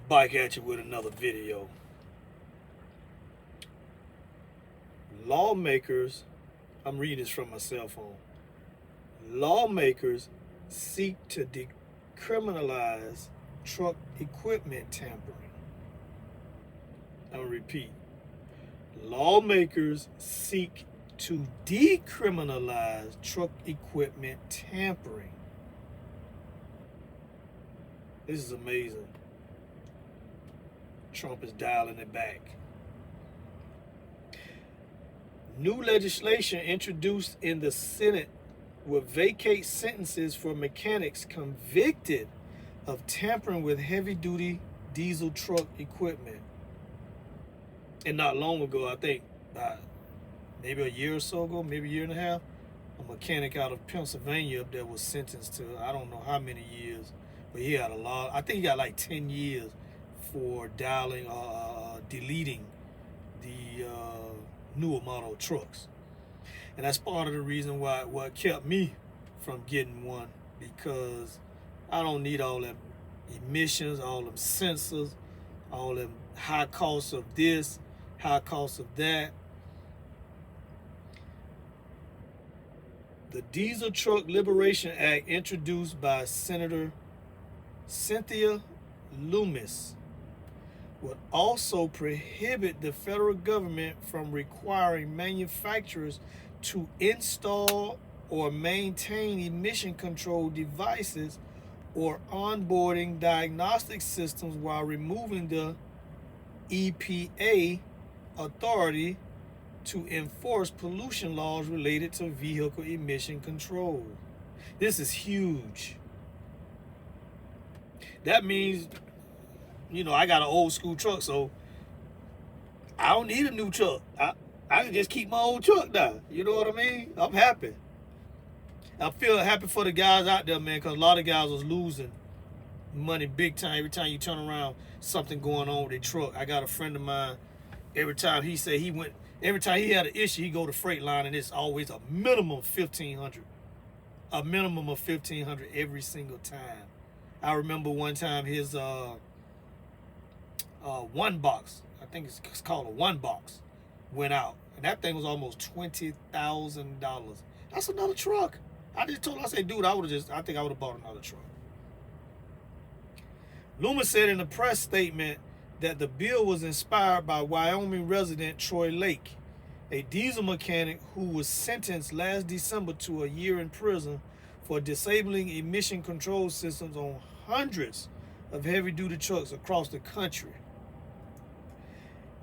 Back at you with another video. Lawmakers, I'm reading this from my cell phone. Lawmakers seek to decriminalize truck equipment tampering. I'll repeat. Lawmakers seek to decriminalize truck equipment tampering. This is amazing. Trump is dialing it back. New legislation introduced in the Senate will vacate sentences for mechanics convicted of tampering with heavy-duty diesel truck equipment. And not long ago, I think maybe a year or so ago, maybe a year and a half, a mechanic out of Pennsylvania up there was sentenced to I don't know how many years, but he had a lot. I think he got like 10 years for deleting the newer model trucks. And that's part of the reason why what kept me from getting one, because I don't need all them emissions, all them sensors, all them high costs of this, high costs of that. The Diesel Truck Liberation Act, introduced by Senator Cynthia Lummis, would also prohibit the federal government from requiring manufacturers to install or maintain emission control devices or onboarding diagnostic systems while removing the EPA authority to enforce pollution laws related to vehicle emission control. This is huge. That means, I got an old school truck, so I don't need a new truck. I can just keep my old truck now. You know what I mean? I'm happy. I feel happy for the guys out there, man, because a lot of guys was losing money big time. Every time you turn around, something going on with their truck. I got a friend of mine, every time he said every time he had an issue, he go to Freightliner, and it's always a minimum of $1,500. A minimum of $1,500 every single time. I remember one time his one box, I think it's called a one box, went out, and that thing was almost $20,000. That's another truck. I just told him, I said, dude, I think I would have bought another truck. Loomis said in a press statement that the bill was inspired by Wyoming resident Troy Lake, a diesel mechanic who was sentenced last December to a year in prison for disabling emission control systems on hundreds of heavy-duty trucks across the country.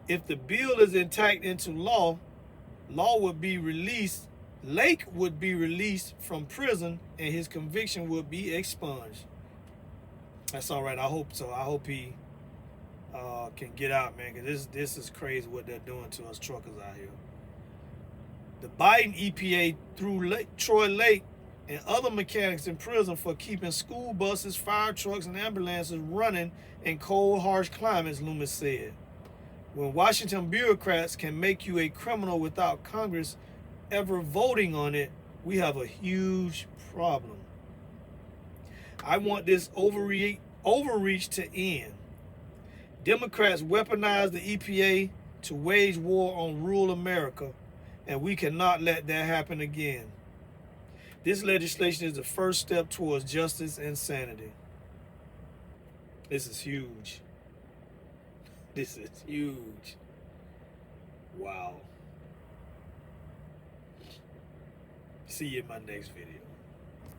If the bill is enacted into law, Lake would be released from prison and his conviction would be expunged. That's all right. I hope so. I hope he can get out, man, because this is crazy what they're doing to us truckers out here. The Biden EPA threw Troy Lake and other mechanics in prison for keeping school buses, fire trucks, and ambulances running in cold, harsh climates, Loomis said. When Washington bureaucrats can make you a criminal without Congress ever voting on it, we have a huge problem. I want this overreach to end. Democrats weaponize the EPA to wage war on rural America, and we cannot let that happen again. This legislation is the first step towards justice and sanity. This is huge. This is huge. Wow. See you in my next video.